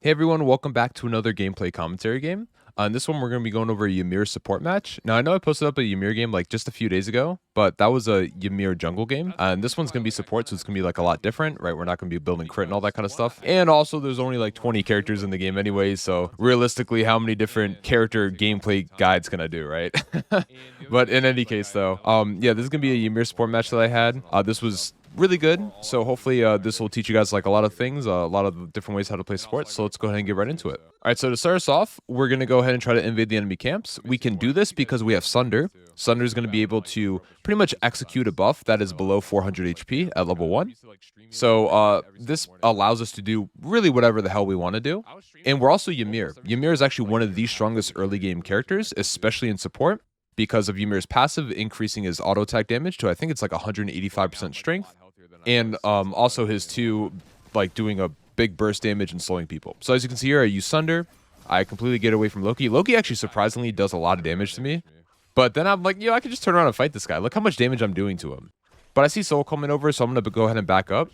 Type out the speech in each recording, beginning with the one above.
Hey everyone, welcome back to another gameplay commentary game. In this one, we're going to be going over a Ymir support match. Now, I know I posted up a Ymir game like just a few days ago, but that was a Ymir jungle game. And this one's going to be support, so it's going to be like a lot different, right? We're not going to be building crit and all that kind of stuff. And also, there's only like 20 characters in the game anyway, so realistically, how many different character gameplay guides can I do, right? But in any case, though, yeah, this is going to be a Ymir support match that I had. This was really good. So hopefully this will teach you guys like a lot of things, a lot of different ways how to play sports. So let's go ahead and get right into it. All right, so to start us off, we're going to go ahead and try to invade the enemy camps. We can do this because we have Sunder. Sunder is going to be able to pretty much execute a buff that is below 400 HP at level 1. So this allows us to do really whatever the hell we want to do. And we're also Ymir. Ymir is actually one of the strongest early game characters, especially in support, because of Ymir's passive increasing his auto attack damage to I think it's like 185% strength, and also his two like doing a big burst damage and slowing people. So as you can see here, I use Sunder. I completely get away from Loki. Loki actually surprisingly does a lot of damage to me, but then I'm like, I could just turn around and fight this guy. Look how much damage I'm doing to him. But I see Soul coming over, so I'm gonna go ahead and back up.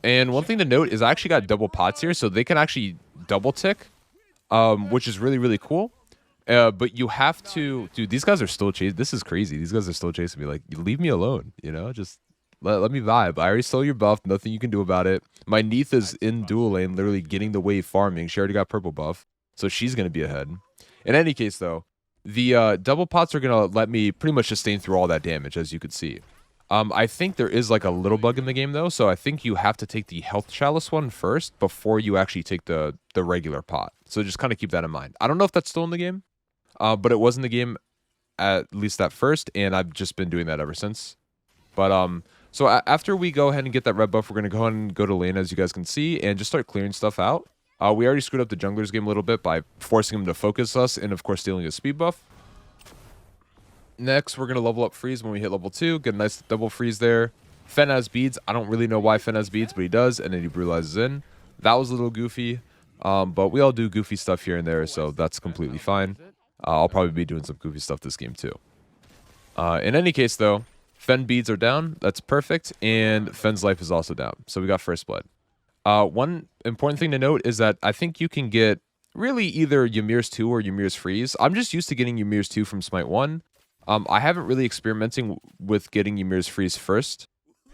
And one thing to note is I actually got double pots here, so they can actually double tick, which is really cool. But you have to, dude, these guys are still chasing. This is crazy. These guys are still chasing me. Like, leave me alone, just let me vibe. I already stole your buff. Nothing you can do about it. My Neith is in dual lane, literally getting the wave farming. She already got purple buff, so she's going to be ahead. In any case, though, the double pots are going to let me pretty much sustain through all that damage, as you could see. I think there is like a little bug in the game, though, so I think you have to take the health chalice one first before you actually take the regular pot. So just kind of keep that in mind. I don't know if that's still in the game. But it was in the game at least at first, and I've just been doing that ever since. But so after we go ahead and get that red buff, we're gonna go ahead and go to lane, as you guys can see, and just start clearing stuff out. We already screwed up the jungler's game a little bit by forcing him to focus us, and of course stealing his speed buff. Next, we're gonna level up freeze when we hit level 2. Get a nice double freeze there. Fen has beads. I don't really know why Fen has beads, but he does, and then he brutalizes in. That was a little goofy, but we all do goofy stuff here and there, so that's completely fine. I'll probably be doing some goofy stuff this game too. In any case, though, Fen beads are down. That's perfect. And Fen's life is also down. So we got first blood. One important thing to note is that I think you can get really either Ymir's 2 or Ymir's freeze. I'm just used to getting Ymir's 2 from Smite 1. I haven't really experimenting with getting Ymir's freeze first.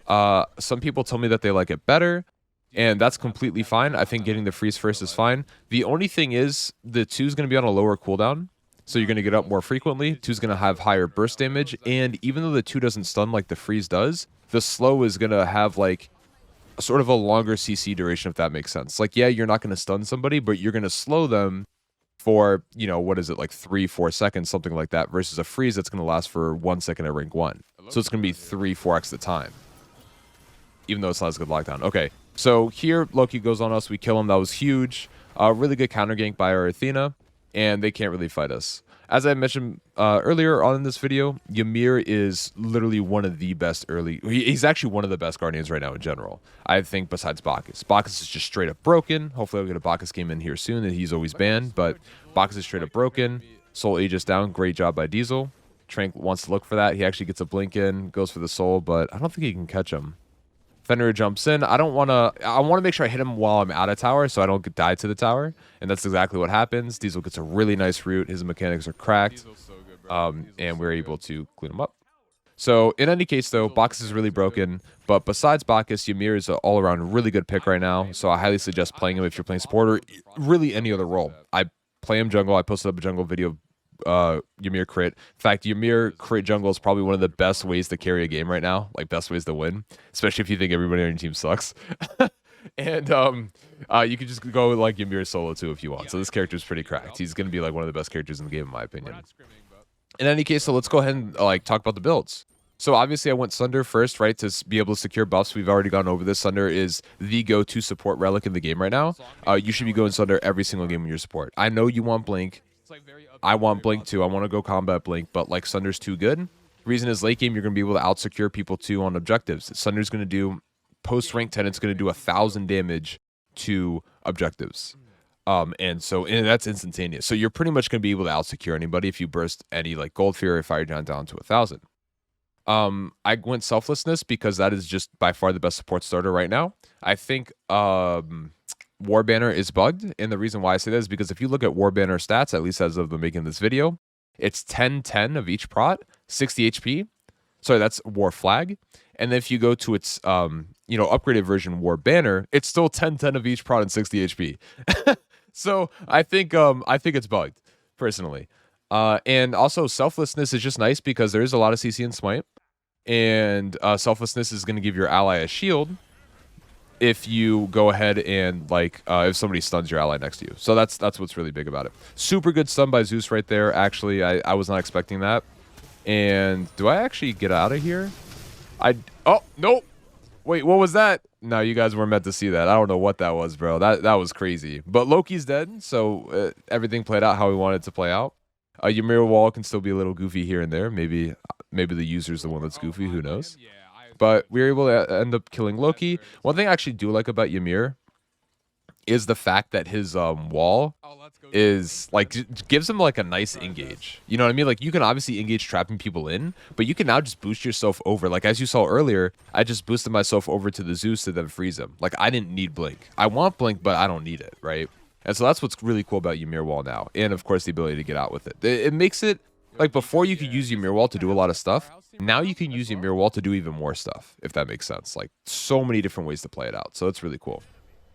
Some people tell me that they like it better, and that's completely fine. I think getting the freeze first is fine. The only thing is the 2 is going to be on a lower cooldown. So you're going to get up more frequently. 2's going to have higher burst damage. And even though the 2 doesn't stun like the freeze does, the slow is going to have like sort of a longer CC duration, if that makes sense. Like, yeah, you're not going to stun somebody, but you're going to slow them for, what is it, like 3-4 seconds, something like that, versus a freeze that's going to last for 1 second at rank 1. So it's going to be 3-4x the time, even though it's not as good lockdown. Okay, so here Loki goes on us. We kill him. That was huge. Really good counter gank by our Athena. And they can't really fight us. As I mentioned earlier on in this video, Ymir is literally one of the best early... He's actually one of the best Guardians right now in general, I think, besides Bacchus. Bacchus is just straight up broken. Hopefully I'll get a Bacchus game in here soon, and he's always banned, but Bacchus is straight up broken. Soul Aegis down. Great job by Diesel. Trank wants to look for that. He actually gets a blink in, goes for the soul, but I don't think he can catch him. Fenrir jumps in. I want to make sure I hit him while I'm out of tower so I don't die to the tower. And that's exactly what happens. Diesel gets a really nice root. His mechanics are cracked. And we're able to clean him up. So in any case, though, Bacchus is really broken. But besides Bacchus, Ymir is an all-around really good pick right now. So I highly suggest playing him if you're playing support or really any other role. I play him jungle. I posted up a jungle video Ymir crit. In fact, Ymir crit jungle is probably one of the best ways to carry a game right now, like best ways to win, especially if you think everybody on your team sucks. And you can just go with like Ymir solo too if you want. So this character is pretty cracked. He's going to be like one of the best characters in the game in my opinion. In any case, so let's go ahead and like talk about the builds. So obviously I went Sunder first, right, to be able to secure buffs. We've already gone over this. Sunder is the go-to support relic in the game right now. You should be going Sunder every single game when you're support. I know you want Blink. I want Blink too. I want to go combat Blink, but like Sunder's too good. Reason is late game, you're going to be able to out-secure people too on objectives. Sunder's going to do, post-rank 10, it's going to do 1,000 damage to objectives. And that's instantaneous. So you're pretty much going to be able to out-secure anybody if you burst any like Gold Fury or Fire Giant down to 1,000. I went Selflessness because that is just by far the best support starter right now. I think War Banner is bugged, and the reason why I say that is because if you look at War Banner stats, at least as of the making this video, it's 10-10 of each prot, 60 HP. Sorry, that's War Flag. And then if you go to its upgraded version War Banner, it's still 10-10 of each prot and 60 HP. So I think it's bugged, personally. And also Selflessness is just nice because there is a lot of CC in Smite. And Selflessness is going to give your ally a shield if you go ahead and if somebody stuns your ally next to you. So that's what's really big about it. Super good stun by Zeus right there. Actually, I was not expecting that. And do I actually get out of here? Oh, nope. Wait, what was that? No, you guys weren't meant to see that. I don't know what that was, bro. That was crazy. But Loki's dead, so everything played out how we wanted it to play out. Ymir wall can still be a little goofy here and there. Maybe the user's the one that's goofy. Who knows? But we were able to end up killing Loki. One thing I actually do like about Ymir is the fact that his wall is gives him like a nice engage. You know what I mean? Like you can obviously engage trapping people in, but you can now just boost yourself over. Like as you saw earlier, I just boosted myself over to the Zeus to then freeze him. Like I didn't need blink. I want blink, but I don't need it, right? And so that's what's really cool about Ymir wall now, and of course the ability to get out with it. It makes it like before you could use Ymir wall to do a lot of stuff. Now you can use Ymir wall to do even more stuff, if that makes sense. Like so many different ways to play it out. So it's really cool.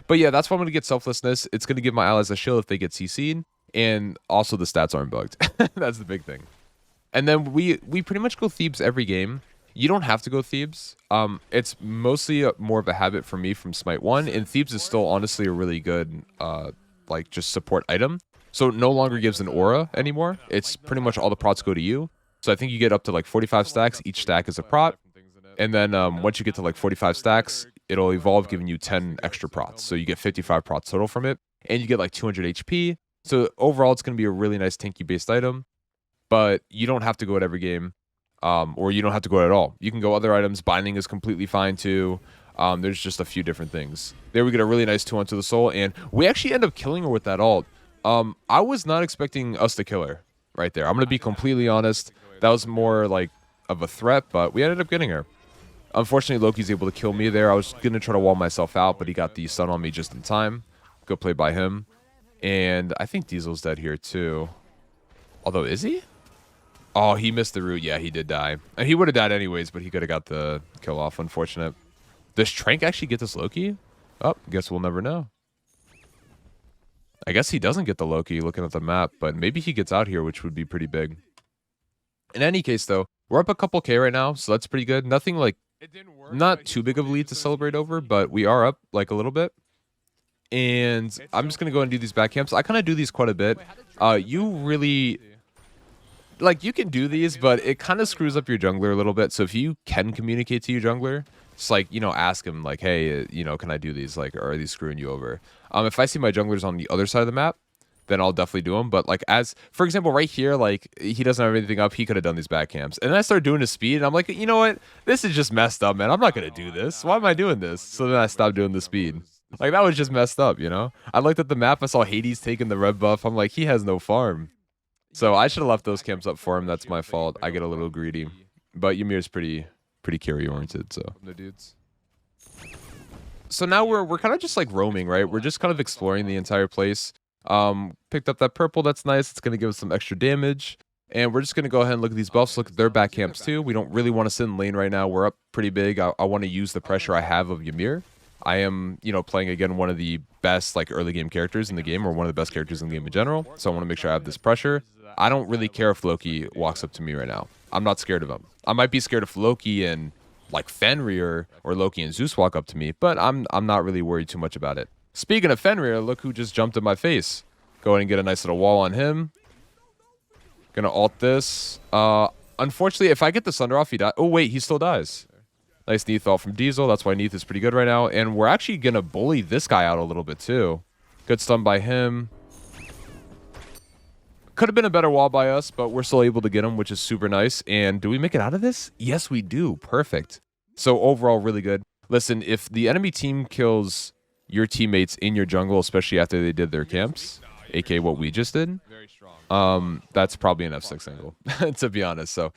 But yeah, that's why I'm going to get Selflessness. It's going to give my allies a shield if they get CC'd. And also the stats aren't bugged. That's the big thing. And then we pretty much go Thebes every game. You don't have to go Thebes. It's mostly more of a habit for me from Smite 1. And Thebes is still honestly a really good just support item. So it no longer gives an aura anymore. It's pretty much all the prots go to you. So I think you get up to like 45 stacks. Each stack is a prot. And then once you get to like 45 stacks, it'll evolve giving you 10 extra prots. So you get 55 prots total from it. And you get like 200 HP. So overall, it's going to be a really nice tanky-based item. But you don't have to go at every game. Or you don't have to go at all. You can go other items. Binding is completely fine too. There's just a few different things. There we get a really nice 2 onto the soul. And we actually end up killing her with that ult. I was not expecting us to kill her right there. I'm going to be completely honest. That was more like of a threat, but we ended up getting her. Unfortunately, Loki's able to kill me there. I was going to try to wall myself out, but he got the stun on me just in time. Good play by him. And I think Diesel's dead here too. Although, is he? Oh, he missed the root. Yeah, he did die. And he would have died anyways, but he could have got the kill off. Unfortunate. Does Trank actually get this Loki? Oh, guess we'll never know. I guess he doesn't get the Loki looking at the map, but maybe he gets out here, which would be pretty big. In any case, though, we're up a couple K right now, so that's pretty good. Nothing like, not too big of a lead to celebrate over, but we are up like a little bit. And I'm just going to go and do these back camps. I kind of do these quite a bit. You really, like, you can do these, but it kind of screws up your jungler a little bit. So if you can communicate to your jungler, just like, ask him like, hey, can I do these? Like, or are these screwing you over? If I see my junglers on the other side of the map, then I'll definitely do them. But like, for example, right here, like he doesn't have anything up. He could have done these back camps. And then I started doing his speed and I'm like, you know what? This is just messed up, man. I'm not going to do this. Why am I doing this? So then I stopped doing the speed. Like that was just messed up, I looked at the map. I saw Hades taking the red buff. I'm like, he has no farm. So I should have left those camps up for him. That's my fault. I get a little greedy. But Ymir's pretty carry oriented. So the dudes. So now we're kind of just like roaming, right? We're just kind of exploring the entire place. Picked up that purple. That's nice. It's going to give us some extra damage. And we're just going to go ahead and look at these buffs. Look at their back camps too. We don't really want to sit in lane right now. We're up pretty big. I want to use the pressure I have of Ymir. I am, playing again one of the best like early game characters in the game, or one of the best characters in the game in general. So I want to make sure I have this pressure. I don't really care if Loki walks up to me right now. I'm not scared of him. I might be scared if Loki and like Fenrir or Loki and Zeus walk up to me, but I'm not really worried too much about it. Speaking of Fenrir, look who just jumped in my face. Go ahead and get a nice little wall on him. Gonna ult this. Unfortunately, if I get the Sunder off, he dies. Oh wait, he still dies. Nice Neath ult from Diesel. That's why Neath is pretty good right now. And we're actually gonna bully this guy out a little bit too. Good stun by him. Could have been a better wall by us, but we're still able to get him, which is super nice. And do we make it out of this? Yes, we do. Perfect. So overall, really good. Listen, if the enemy team kills your teammates in your jungle, especially after they did their camps, aka what we just did, that's probably an F6 angle, to be honest. So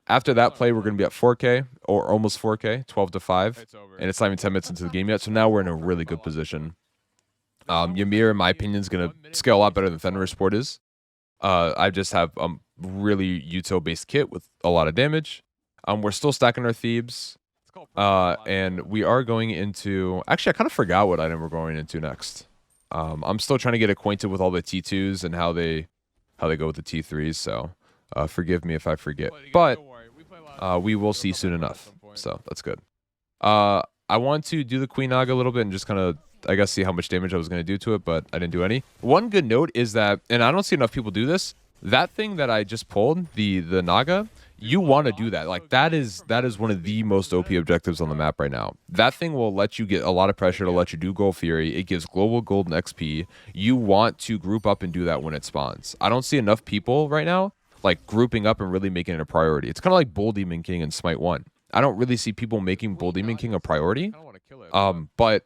after that play, we're going to be at 4K, or almost 4K, 12 to 5. And it's not even 10 minutes into the game yet. So now we're in a really good position. Ymir, in my opinion, is going to scale a lot better than Fenrir Sport is. I just have a really util-based kit with a lot of damage. We're still stacking our Thebes. And we are going into... Actually, I kind of forgot what item we're going into next. I'm still trying to get acquainted with all the T2s and how they go with the T3s, so forgive me if I forget. But we will see soon enough, so that's good. I want to do the Queen Naga a little bit and just kind of, I guess, see how much damage I was going to do to it, but I didn't do any. One good note is that, and I don't see enough people do this, that thing that I just pulled, the Naga, you want to do that. Like, that is one of the most OP objectives on the map right now. That thing will let you get a lot of pressure to let you do Gold Fury. It gives global golden XP. You want to group up and do that when it spawns. I don't see enough people right now, like, grouping up and really making it a priority. It's kind of like Bull Demon King in Smite 1. I don't really see people making Bull Demon King a priority, but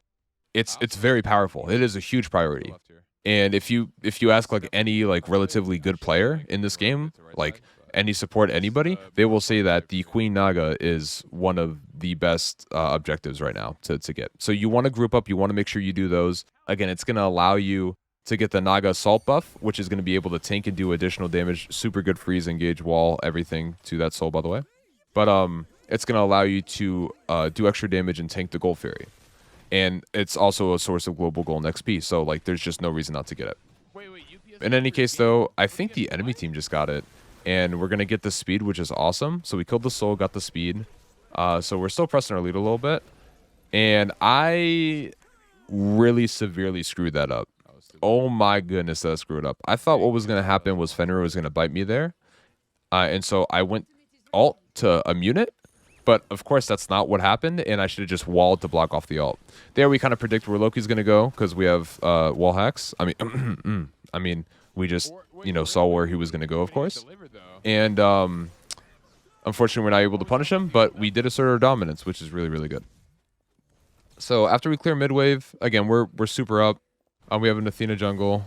it's very powerful. It is a huge priority. And if you ask like any like relatively good player in this game, like any support anybody, they will say that the Queen Naga is one of the best objectives right now to get. So you want to group up, you want to make sure you do those. Again, it's going to allow you to get the Naga assault buff, which is going to be able to tank and do additional damage. Super good freeze, engage, wall, everything to that soul, by the way. But it's going to allow you to do extra damage and tank the Gold Fury. And it's also a source of global golden XP, so like there's just no reason not to get it. In any case, though, I think the enemy team just got it. And we're going to get the speed, which is awesome. So we killed the soul, got the speed. So we're still pressing our lead a little bit. And I really severely screwed that up. Oh my goodness, that I screwed up. I thought what was going to happen was Fenrir was going to bite me there. And so I went ult to immune it. But of course, that's not what happened. And I should have just walled to block off the ult. There we kind of predict where Loki's going to go because we have wall hacks. I mean, we just, saw where he was going to go, of course. And unfortunately, we're not able to punish him. But we did assert our dominance, which is really, really good. So after we clear mid wave, again, we're super up. We have an Athena jungle.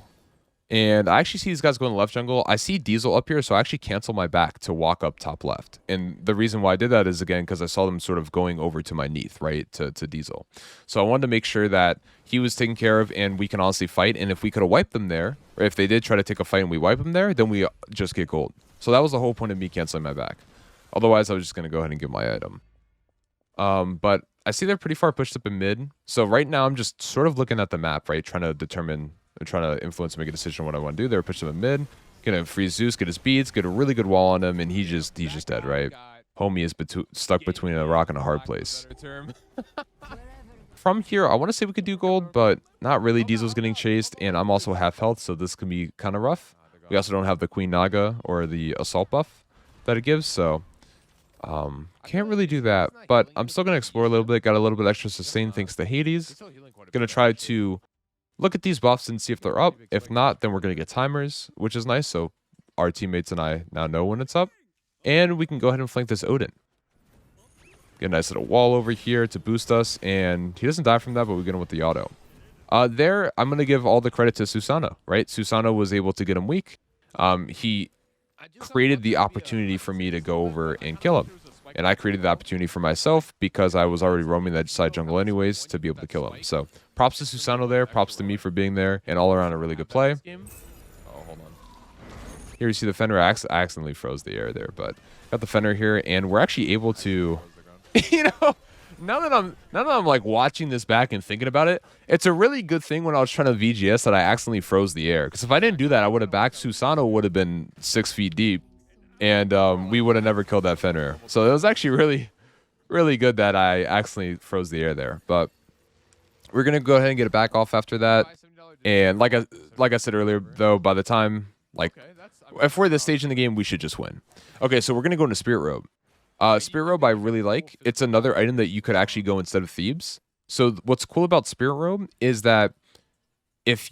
And I actually see these guys going left jungle. I see Diesel up here, so I actually cancel my back to walk up top left. And the reason why I did that is, again, because I saw them sort of going over to my Neath, right, to Diesel. So I wanted to make sure that he was taken care of and we can honestly fight. And if we could have wiped them there, or if they did try to take a fight and we wipe them there, then we just get gold. So that was the whole point of me canceling my back. Otherwise, I was just going to go ahead and get my item. But I see they're pretty far pushed up in mid. So right now, I'm just sort of looking at the map, right, trying to influence and make a decision on what I want to do there. Push him in mid, gonna freeze Zeus, get his beads, get a really good wall on him, and he's just dead, right? Homie is stuck between a rock and a hard place. From here, I want to say we could do gold, but not really. Diesel's getting chased, and I'm also half health, so this can be kind of rough. We also don't have the Queen Naga or the assault buff that it gives, so can't really do that. But I'm still gonna explore a little bit. Got a little bit extra sustain thanks to Hades. Gonna try to look at these buffs and see if they're up. If not, then we're going to get timers, which is nice. So our teammates and I now know when it's up. And we can go ahead and flank this Odin. Get a nice little wall over here to boost us. And he doesn't die from that, but we get him with the auto. There, I'm going to give all the credit to Susanna, right? Susanna was able to get him weak. He created the opportunity for me to go over and kill him. And I created the opportunity for myself because I was already roaming that side jungle anyways to be able to kill him. So props to Susano there, props to me for being there, and all around a really good play. Oh, hold on. Here you see the Fenrir. I accidentally froze the air there, but got the Fenrir here, and we're actually able to, now that I'm like watching this back and thinking about it, it's a really good thing when I was trying to VGS that I accidentally froze the air. Because if I didn't do that, I would have backed Susano would have been 6 feet deep. And we would have never killed that Fenrir. So it was actually really, really good that I accidentally froze the air there. But we're going to go ahead and get it back off after that. And like I said earlier, though, by the time, if we're at this stage in the game, we should just win. Okay, so we're going to go into Spirit Robe. Spirit Robe I really like. It's another item that you could actually go instead of Thebes. So what's cool about Spirit Robe is that it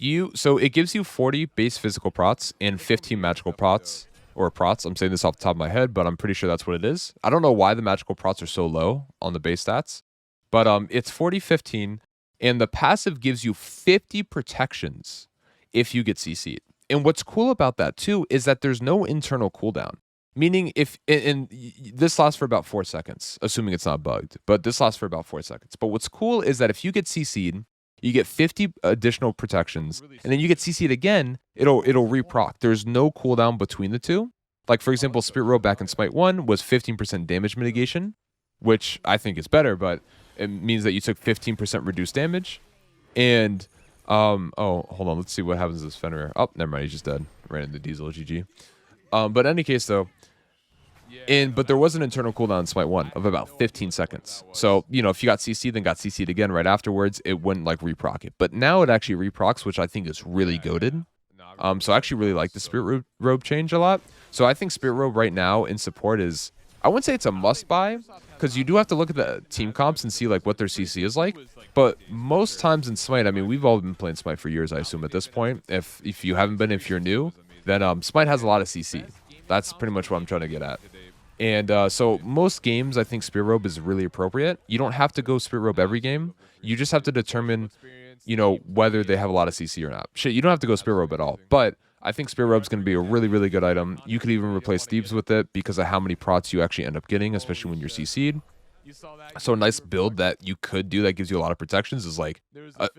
gives you 40 base physical prots and 15 magical prots. Or prots. I'm saying this off the top of my head, but I'm pretty sure that's what it is. I don't know why the magical prots are so low on the base stats, but it's 40-15, and the passive gives you 50 protections if you get CC'd. And what's cool about that too is that there's no internal cooldown. Meaning and this lasts for about 4 seconds, assuming it's not bugged, but this lasts for about 4 seconds. But what's cool is that if you get CC'd, You get 50 additional protections, and then you get CC'd again, it'll reproc. There's no cooldown between the two. Like, for example, Spirit Robe back in Smite 1 was 15% damage mitigation, which I think is better, but it means that you took 15% reduced damage. And, oh, hold on, let's see what happens to this Fenrir. Oh, never mind, he's just dead. Ran into Diesel, GG. But in any case, though, but there was an internal cooldown in Smite 1 of about 15 seconds. So, you know, if you got CC'd, then got CC'd again right afterwards, it wouldn't, like, reproc it. But now it actually reprocs, which I think is really goated. So I actually really like the Spirit Robe change a lot. So I think Spirit Robe right now in support is, I wouldn't say it's a must-buy, because you do have to look at the team comps and see, like, what their CC is like. But most times in Smite, I mean, we've all been playing Smite for years, I assume, at this point. If you haven't been, if you're new, then Smite has a lot of CC. That's pretty much what I'm trying to get at. And so most games, I think Spirit Robe is really appropriate. You don't have to go Spirit Robe every game. You just have to determine, you know, whether they have a lot of CC or not. Shit, you don't have to go Spirit Robe at all. But I think Spirit Robe's going to be a really, really good item. You could even replace Thebes with it because of how many prots you actually end up getting, especially when you're CC'd. So a nice build that you could do that gives you a lot of protections is like,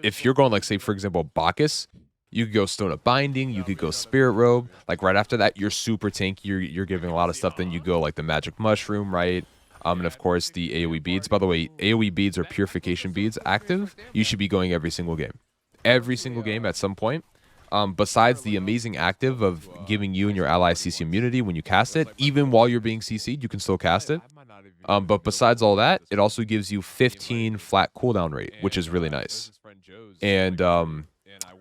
if you're going like, say, for example, Bacchus, you could go Stone of Binding, you could go Spirit Robe. Like right after that, you're super tanky, you're giving a lot of stuff. Then you go like the Magic Mushroom, right? And of course the AoE beads. By the way, AoE beads or purification beads active. You should be going every single game. Every single game at some point. Besides the amazing active of giving you and your ally CC immunity when you cast it, even while you're being CC'd, you can still cast it. But besides all that, it also gives you 15 flat cooldown rate, which is really nice. And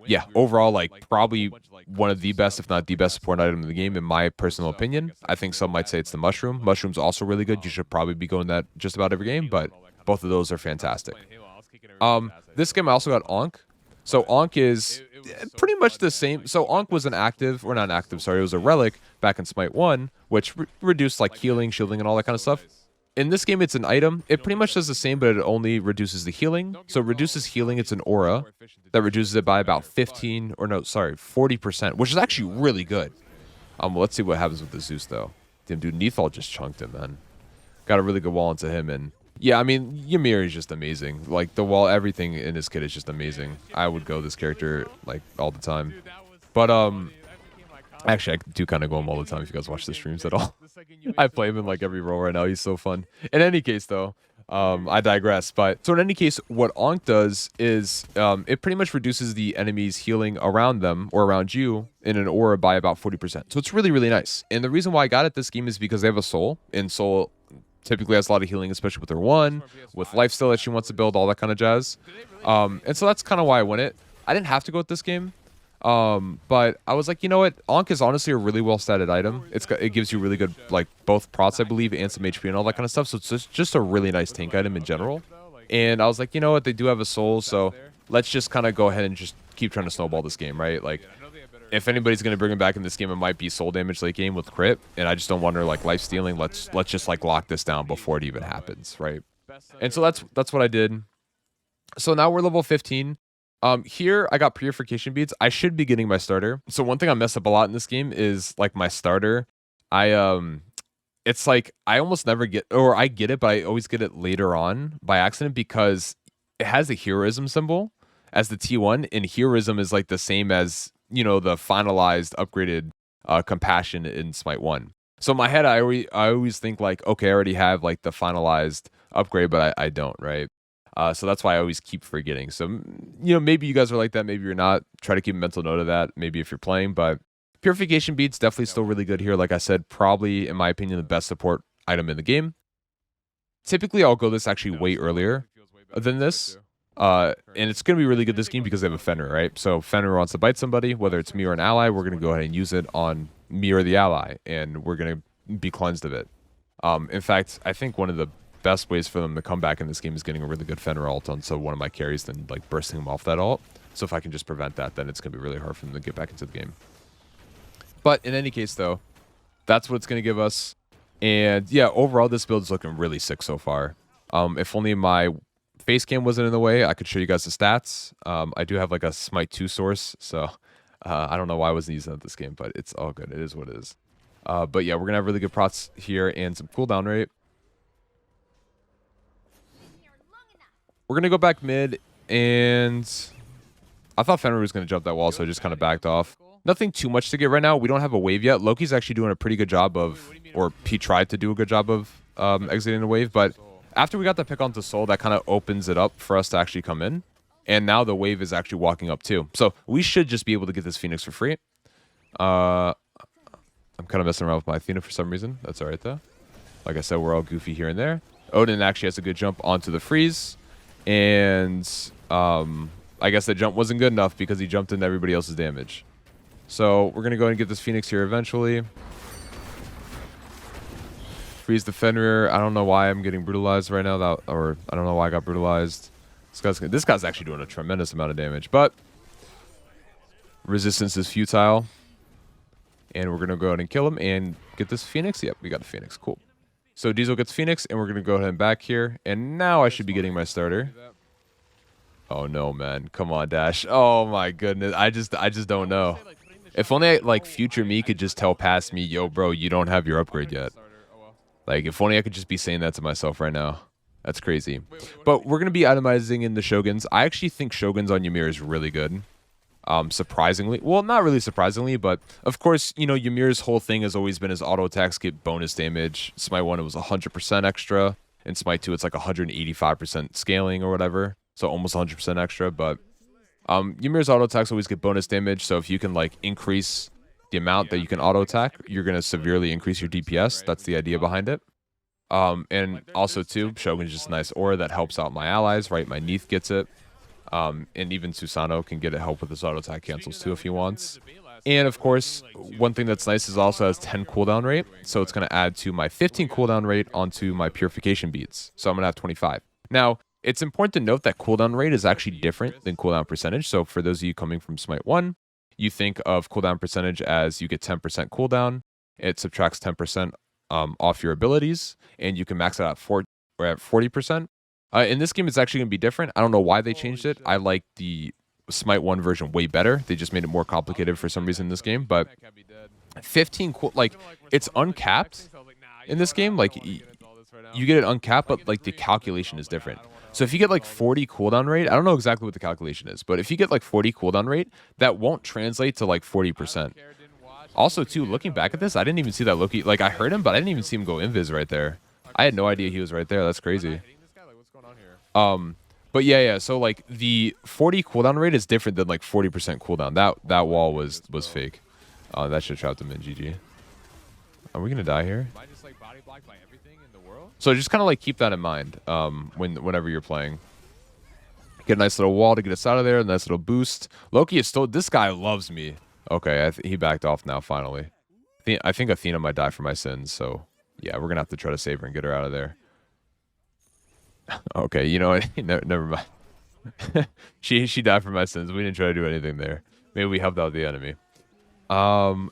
yeah, overall, like probably one of the best, if not the best support item in the game, in my personal opinion. I think some might say it's the Mushroom. Mushroom's also really good. You should probably be going that just about every game, but both of those are fantastic. This game I also got Ankh. So Ankh is pretty much the same. So Ankh was an active, or not an active, sorry, it was a relic back in Smite 1, which reduced like healing, shielding, and all that kind of stuff. In this game, it's an item. It pretty much does the same, but it only reduces the healing. So it reduces healing. It's an aura that reduces it by about 15, or no, sorry, 40%, which is actually really good. Let's see what happens with the Zeus, though. Damn, dude, Nethal just chunked him, man. Got a really good wall into him, and yeah, I mean, Ymir is just amazing. Like, the wall, everything in this kit is just amazing. I would go this character, like, all the time. But, actually, I do kind of go him all the time if you guys watch the streams at all. I play him in like every role right now. He's so fun. In any case, though, I digress. But so in any case, what Ankh does is it pretty much reduces the enemy's healing around them or around you in an aura by about 40%. So it's really, really nice. And the reason why I got it this game is because they have a soul, and soul typically has a lot of healing, especially with their one, with lifesteal that she wants to build, all that kind of jazz. And so that's kind of why I went it. I didn't have to go with this game. But I was like, you know what? Ankh is honestly a really well-statted item. It gives you really good, like, both prots, I believe, and some HP and all that kind of stuff. So it's just a really nice tank item in general. And I was like, you know what? They do have a soul, so let's just kind of go ahead and just keep trying to snowball this game, right? Like, if anybody's going to bring him back in this game, it might be soul damage late game with crit. And I just don't want her, like, life stealing. Let's just, like, lock this down before it even happens, right? And so that's what I did. So now we're level 15. Here I got purification beads. I should be getting my starter. So one thing I mess up a lot in this game is like my starter. It's like I almost never get, or I get it, but I always get it later on by accident because it has the heroism symbol as the T1, and heroism is like the same as, you know, the finalized upgraded compassion in Smite 1. So in my head, I always think like, okay, I already have like the finalized upgrade, but I don't, right? So that's why I always keep forgetting. So, you know, maybe you guys are like that. Maybe you're not. Try to keep a mental note of that. Maybe if you're playing. But Purification Beads definitely still really good here. Like I said, probably, in my opinion, the best support item in the game. Typically, I'll go this actually way earlier than this. And it's going to be really good this game because they have a Fenrir, right? So Fenrir wants to bite somebody, whether it's me or an ally. We're going to go ahead and use it on me or the ally. And we're going to be cleansed of it. In fact, I think one of the best ways for them to come back in this game is getting a really good Fenrir ult on so one of my carries, then like bursting them off that ult. So if I can just prevent that, then it's going to be really hard for them to get back into the game. But in any case, though, that's what it's going to give us. And yeah, overall, this build is looking really sick so far. If only my face cam wasn't in the way, I could show you guys the stats. I do have like a Smite 2 source, so I don't know why I wasn't using that this game, but it's all good. It is what it is. But yeah, we're going to have really good prots here and some cooldown rate. We're going to go back mid, And I thought Fenrir was going to jump that wall, so I just kind of backed off. Nothing too much to get right now. We don't have a wave yet. Loki's actually doing a pretty good job of, or he tried to do a good job of exiting the wave. But after we got the pick onto Soul, that kind of opens it up for us to actually come in. And now the wave is actually walking up too. So we should just be able to get this Phoenix for free. I'm kind of messing around with my Athena for some reason. That's all right though. Like I said, we're all goofy here and there. Odin actually has a good jump onto the freeze. And I guess the jump wasn't good enough because he jumped into everybody else's damage. So we're going to go ahead and get this Phoenix here eventually. Freeze the Fenrir. I don't know why I'm getting brutalized right now. Or I don't know why I got brutalized. This guy's actually doing a tremendous amount of damage. But resistance is futile. And we're going to go ahead and kill him and get this Phoenix. Yep, we got a Phoenix. Cool. So Diesel gets Phoenix, and we're going to go ahead and back here. And now I should be getting my starter. Oh, no, man. Come on, Dash. Oh, my goodness. I just don't know. If only, like, future me could just tell past me, yo, bro, you don't have your upgrade yet. Like, if only I could just be saying that to myself right now. That's crazy. But we're going to be itemizing in the Shoguns. I actually think Shoguns on Ymir is really good. Surprisingly. Well, not really surprisingly, but, of course, you know, Ymir's whole thing has always been his auto attacks get bonus damage. Smite 1, it was 100% extra. In Smite 2, it's like 185% scaling or whatever. So almost 100% extra, but... Ymir's auto attacks always get bonus damage, so if you can like increase the amount that you can auto attack, you're gonna severely increase your DPS. That's the idea behind it. And also too, Shogun's just a nice aura that helps out my allies, right? My Neith gets it. And even Susanoo can get it help with his auto attack cancels too if he wants. And of course, one thing that's nice is also has 10 cooldown rate, so it's gonna add to my 15 cooldown rate onto my purification beads. So I'm gonna have 25. Now, it's important to note that cooldown rate is actually different than cooldown percentage. So for those of you coming from Smite 1, you think of cooldown percentage as you get 10% cooldown. It subtracts 10% off your abilities, and you can max it out at 40%. In this game, it's actually going to be different. I don't know why they changed it. I like the Smite 1 version way better. They just made it more complicated for some reason in this game. But 15, like, it's uncapped in this game. Like, you get it uncapped, but, like, the calculation is different. So if you get like 40 cooldown rate, I don't know exactly what the calculation is, but if you get like 40 cooldown rate, that won't translate to like 40%. Also, too, looking back at this, I didn't even see that Loki. Like, I heard him, but I didn't even see him go invis right there. I had no idea he was right there. That's crazy. But yeah. So like the 40 cooldown rate is different than like 40% cooldown. That wall was fake. That should have trapped him in. GG. Are we gonna die here? So just kind of like keep that in mind whenever you're playing. Get a nice little wall to get us out of there. A nice little boost. Loki is still... This guy loves me. Okay, he backed off now, finally. I think Athena might die for my sins, so... Yeah, we're going to have to try to save her and get her out of there. Okay, you know what? Never mind. She died for my sins. We didn't try to do anything there. Maybe we helped out the enemy.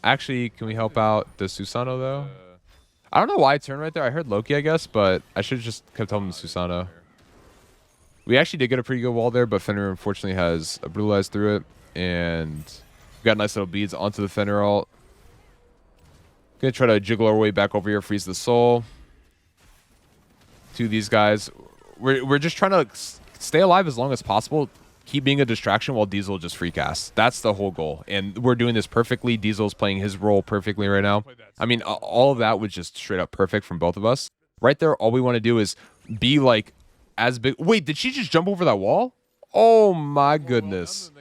Actually, can we help out the Susanoo, though? I don't know why I turned right there. I heard Loki, I guess, but I should have just kept telling him Susanoo. We actually did get a pretty good wall there, but Fenrir unfortunately has a brutalized through it. And we got nice little beads onto the Fenrir ult. Gonna try to jiggle our way back over here, freeze the soul. To these guys. We're just trying to stay alive as long as possible. Keep being a distraction while Diesel just free casts. That's the whole goal. And we're doing this perfectly. Diesel's playing his role perfectly right now. I mean, all of that was just straight up perfect from both of us. Right there, all we want to do is be like as big. Wait, did she just jump over that wall? Oh my goodness.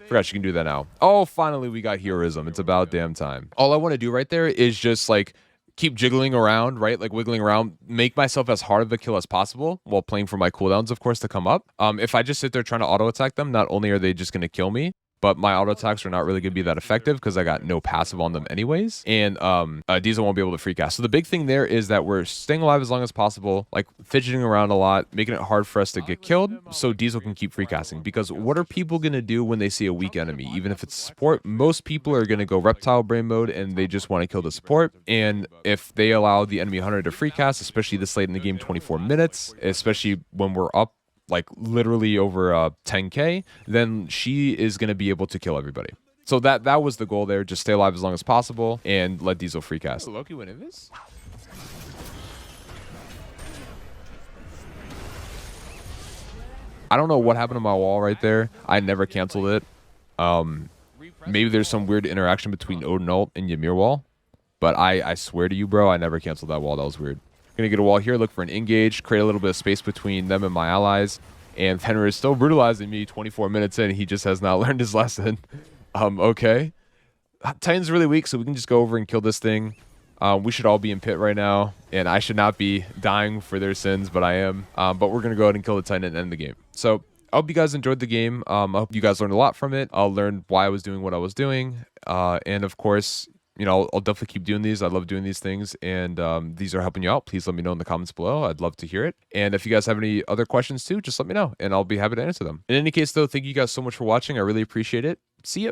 Forgot she can do that now. Oh, finally we got heroism. It's about damn time. All I want to do right there is just like keep jiggling around, right? Like wiggling around, make myself as hard of a kill as possible while playing for my cooldowns, of course, to come up. If I just sit there trying to auto attack them, not only are they just going to kill me, but my auto attacks are not really going to be that effective because I got no passive on them anyways. And Diesel won't be able to free cast. So the big thing there is that we're staying alive as long as possible, like fidgeting around a lot, making it hard for us to get killed so Diesel can keep free casting. Because what are people going to do when they see a weak enemy? Even if it's support, most people are going to go reptile brain mode and they just want to kill the support. And if they allow the enemy hunter to free cast, especially this late in the game, 24 minutes, especially when we're up like literally over 10k, then she is going to be able to kill everybody. So that was the goal there. Just stay alive as long as possible and let Diesel free cast. Loki win invis? I don't know what happened to my wall right there. I never canceled it. Maybe there's some weird interaction between Odin ult and Ymir wall. But I swear to you, bro, I never canceled that wall. That was weird. Gonna get a wall here, look for an engage, create a little bit of space between them and my allies. And Fenrir is still brutalizing me 24 minutes in. He just has not learned his lesson. Okay. Titan's really weak, so we can just go over and kill this thing. We should all be in pit right now, and I should not be dying for their sins, but I am. But we're going to go ahead and kill the Titan and end the game. So I hope you guys enjoyed the game. I hope you guys learned a lot from it. I'll learn why I was doing what I was doing. And of course, you know, I'll definitely keep doing these. I love doing these things, and these are helping you out. Please let me know in the comments below. I'd love to hear it. And if you guys have any other questions too, just let me know, and I'll be happy to answer them. In any case, though, thank you guys so much for watching. I really appreciate it. See ya.